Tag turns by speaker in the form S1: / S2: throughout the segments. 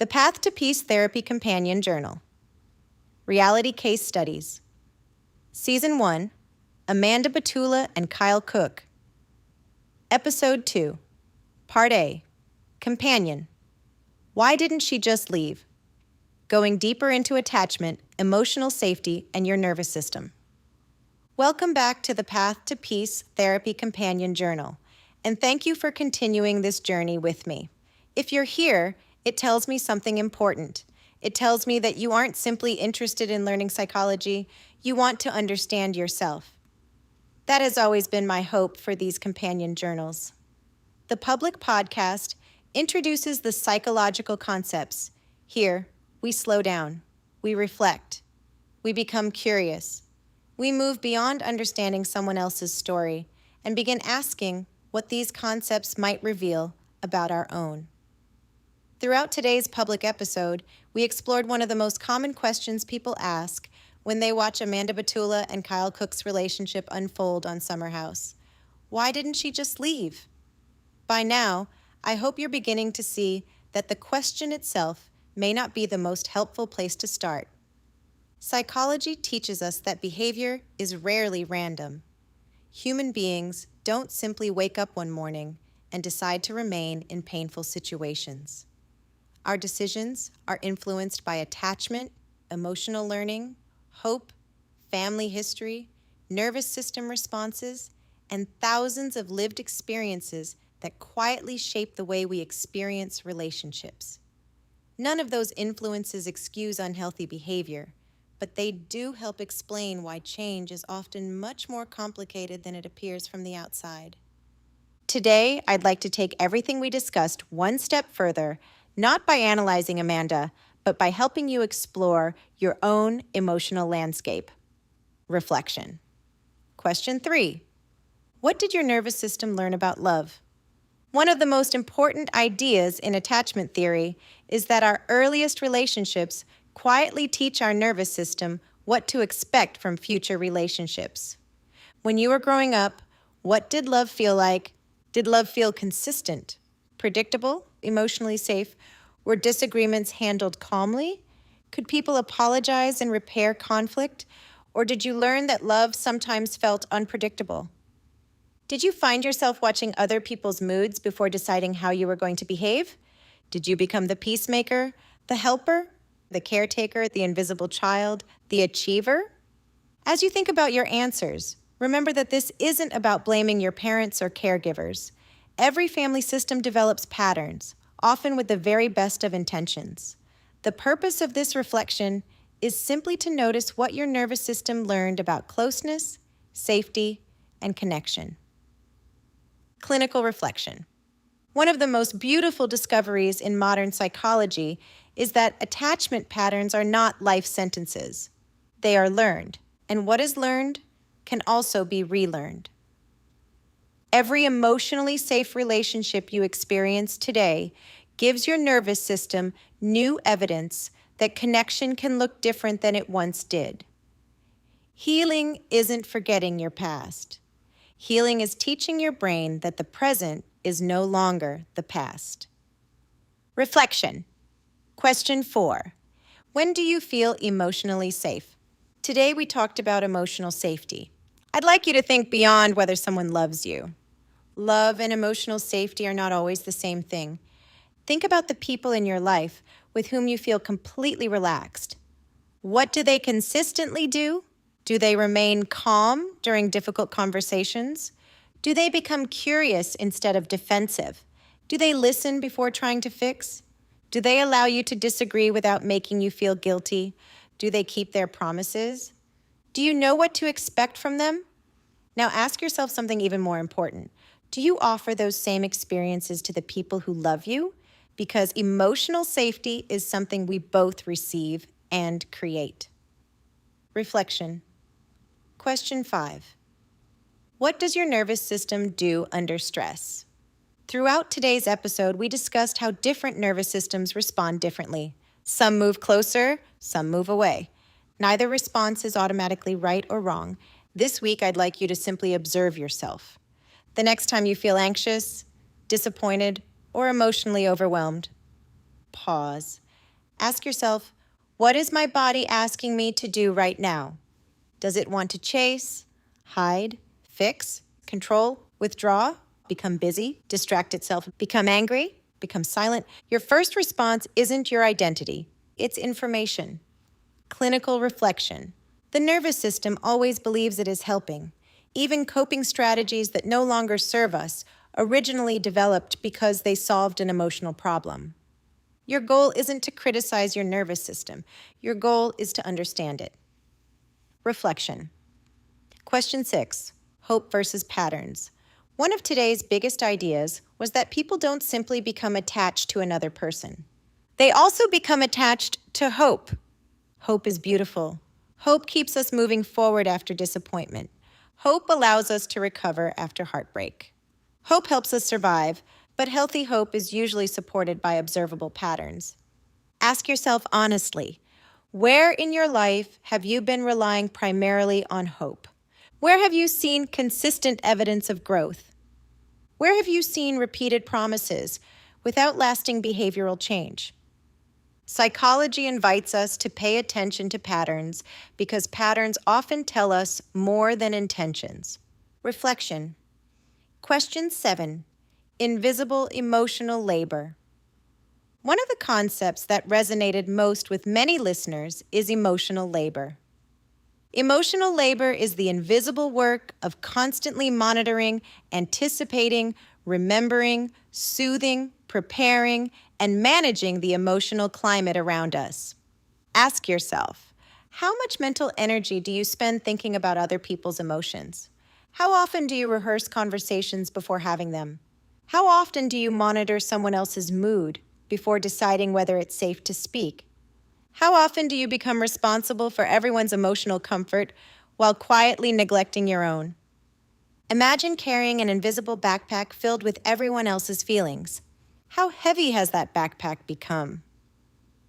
S1: The Path to Peace Therapy Companion Journal. Reality Case Studies. Season 1, Amanda Batula and Kyle Cooke. Episode 2, Part A, Companion. Why didn't she just leave? Going deeper into attachment, emotional safety, and your nervous system. Welcome back to the Path to Peace Therapy Companion Journal, and thank you for continuing this journey with me. If you're here, it tells me something important. It tells me that you aren't simply interested in learning psychology, you want to understand yourself. That has always been my hope for these companion journals. The public podcast introduces the psychological concepts. Here, we slow down, we reflect, we become curious. We move beyond understanding someone else's story and begin asking what these concepts might reveal about our own. Throughout today's public episode, we explored one of the most common questions people ask when they watch Amanda Batula and Kyle Cooke's relationship unfold on Summer House. Why didn't she just leave? By now, I hope you're beginning to see that the question itself may not be the most helpful place to start. Psychology teaches us that behavior is rarely random. Human beings don't simply wake up one morning and decide to remain in painful situations. Our decisions are influenced by attachment, emotional learning, hope, family history, nervous system responses, and thousands of lived experiences that quietly shape the way we experience relationships. None of those influences excuse unhealthy behavior, but they do help explain why change is often much more complicated than it appears from the outside. Today, I'd like to take everything we discussed one step further, not by analyzing Amanda, but by helping you explore your own emotional landscape. Reflection. Question 3. What did your nervous system learn about love? One of the most important ideas in attachment theory is that our earliest relationships quietly teach our nervous system what to expect from future relationships. When you were growing up, what did love feel like? Did love feel consistent, predictable, emotionally safe? Were disagreements handled calmly? Could people apologize and repair conflict? Or did you learn that love sometimes felt unpredictable? Did you find yourself watching other people's moods before deciding how you were going to behave? Did you become the peacemaker, the helper, the caretaker, the invisible child, the achiever? As you think about your answers, remember that this isn't about blaming your parents or caregivers. Every family system develops patterns, often with the very best of intentions. The purpose of this reflection is simply to notice what your nervous system learned about closeness, safety, and connection. Clinical reflection. One of the most beautiful discoveries in modern psychology is that attachment patterns are not life sentences. They are learned, and what is learned can also be relearned. Every emotionally safe relationship you experience today gives your nervous system new evidence that connection can look different than it once did. Healing isn't forgetting your past. Healing is teaching your brain that the present is no longer the past. Reflection. Question 4. When do you feel emotionally safe? Today we talked about emotional safety. I'd like you to think beyond whether someone loves you. Love and emotional safety are not always the same thing. Think about the people in your life with whom you feel completely relaxed. What do they consistently do? Do they remain calm during difficult conversations? Do they become curious instead of defensive? Do they listen before trying to fix? Do they allow you to disagree without making you feel guilty? Do they keep their promises? Do you know what to expect from them? Now ask yourself something even more important. Do you offer those same experiences to the people who love you? Because emotional safety is something we both receive and create. Reflection. Question 5. What does your nervous system do under stress? Throughout today's episode, we discussed how different nervous systems respond differently. Some move closer, some move away. Neither response is automatically right or wrong. This week, I'd like you to simply observe yourself. The next time you feel anxious, disappointed, or emotionally overwhelmed, pause Ask yourself, what is my body asking me to do right now? Does it want to chase, hide, fix, control, withdraw, become busy, distract itself, become angry, become silent? Your first response isn't your identity. It's information. Clinical reflection. The nervous system always believes it is helping. Even coping strategies that no longer serve us originally developed because they solved an emotional problem. Your goal isn't to criticize your nervous system. Your goal is to understand it. Reflection. Question 6. Hope versus patterns. One of today's biggest ideas was that people don't simply become attached to another person. They also become attached to hope. Hope is beautiful. Hope keeps us moving forward after disappointment. Hope allows us to recover after heartbreak. Hope helps us survive, but healthy hope is usually supported by observable patterns. Ask yourself honestly, where in your life have you been relying primarily on hope? Where have you seen consistent evidence of growth? Where have you seen repeated promises without lasting behavioral change? Psychology invites us to pay attention to patterns because patterns often tell us more than intentions. Reflection. Question 7. Invisible emotional labor. One of the concepts that resonated most with many listeners is emotional labor. Emotional labor is the invisible work of constantly monitoring, anticipating, remembering, soothing, preparing, and managing the emotional climate around us. Ask yourself, how much mental energy do you spend thinking about other people's emotions? How often do you rehearse conversations before having them? How often do you monitor someone else's mood before deciding whether it's safe to speak? How often do you become responsible for everyone's emotional comfort while quietly neglecting your own? Imagine carrying an invisible backpack filled with everyone else's feelings. How heavy has that backpack become?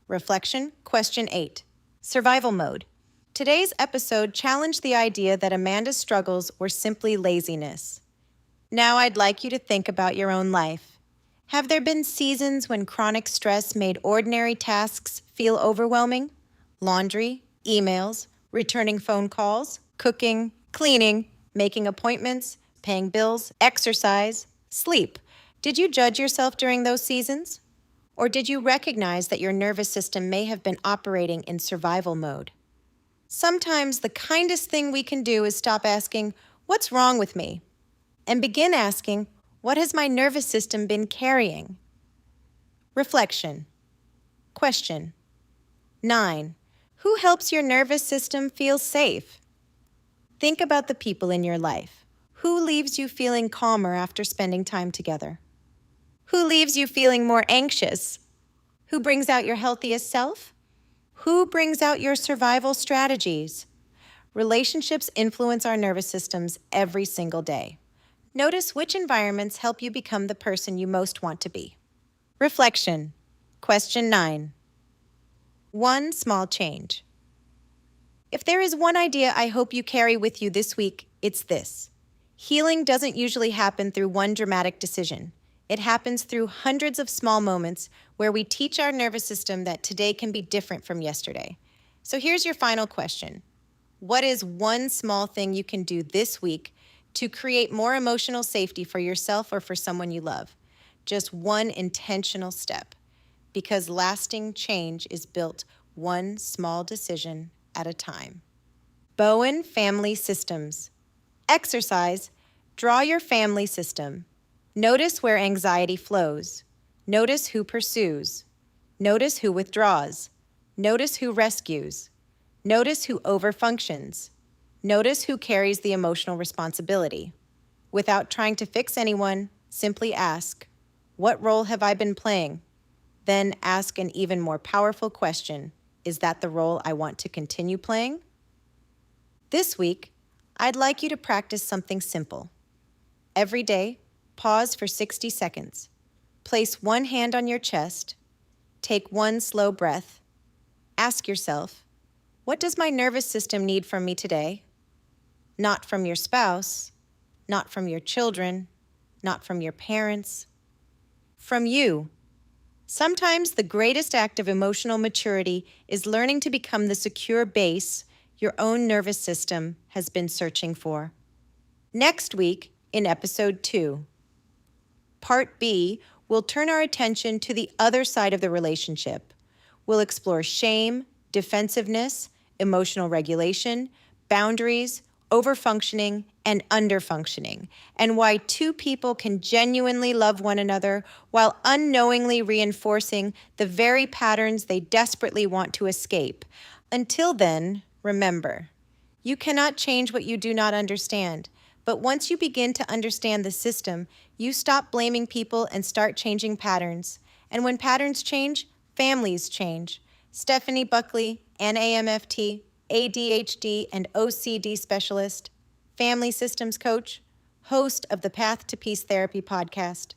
S1: Reflection. Question 8. Survival mode. Today's episode challenged the idea that Amanda's struggles were simply laziness. Now I'd like you to think about your own life. Have there been seasons when chronic stress made ordinary tasks feel overwhelming? Laundry, emails, returning phone calls, cooking, cleaning, making appointments, paying bills, exercise, sleep. Did you judge yourself during those seasons? Or did you recognize that your nervous system may have been operating in survival mode? Sometimes the kindest thing we can do is stop asking, "What's wrong with me?" and begin asking, "What has my nervous system been carrying?" Reflection. Question 9. Who helps your nervous system feel safe? Think about the people in your life. Who leaves you feeling calmer after spending time together? Who leaves you feeling more anxious? Who brings out your healthiest self? Who brings out your survival strategies? Relationships influence our nervous systems every single day. Notice which environments help you become the person you most want to be. Reflection. Question 9. One small change. If there is one idea I hope you carry with you this week, it's this. Healing doesn't usually happen through one dramatic decision. It happens through hundreds of small moments where we teach our nervous system that today can be different from yesterday. So here's your final question. What is one small thing you can do this week to create more emotional safety for yourself or for someone you love? Just one intentional step, because lasting change is built one small decision at a time. Bowen Family Systems. Exercise. Draw your family system. Notice where anxiety flows. Notice who pursues. Notice who withdraws. Notice who rescues. Notice who overfunctions. Notice who carries the emotional responsibility. Without trying to fix anyone, simply ask, what role have I been playing? Then ask an even more powerful question, is that the role I want to continue playing? This week, I'd like you to practice something simple. Every day, pause for 60 seconds. Place one hand on your chest. Take one slow breath. Ask yourself, what does my nervous system need from me today? Not from your spouse, not from your children, not from your parents, from you. Sometimes the greatest act of emotional maturity is learning to become the secure base your own nervous system has been searching for. Next week, in Episode 2, Part B, we'll turn our attention to the other side of the relationship. We'll explore shame, defensiveness, emotional regulation, boundaries, overfunctioning, and underfunctioning, and why two people can genuinely love one another while unknowingly reinforcing the very patterns they desperately want to escape. Until then, remember, you cannot change what you do not understand. But once you begin to understand the system, you stop blaming people and start changing patterns. And when patterns change, families change. Stephanie Buckley, an AMFT, ADHD, and OCD specialist, family systems coach, host of the Path to Peace Therapy podcast.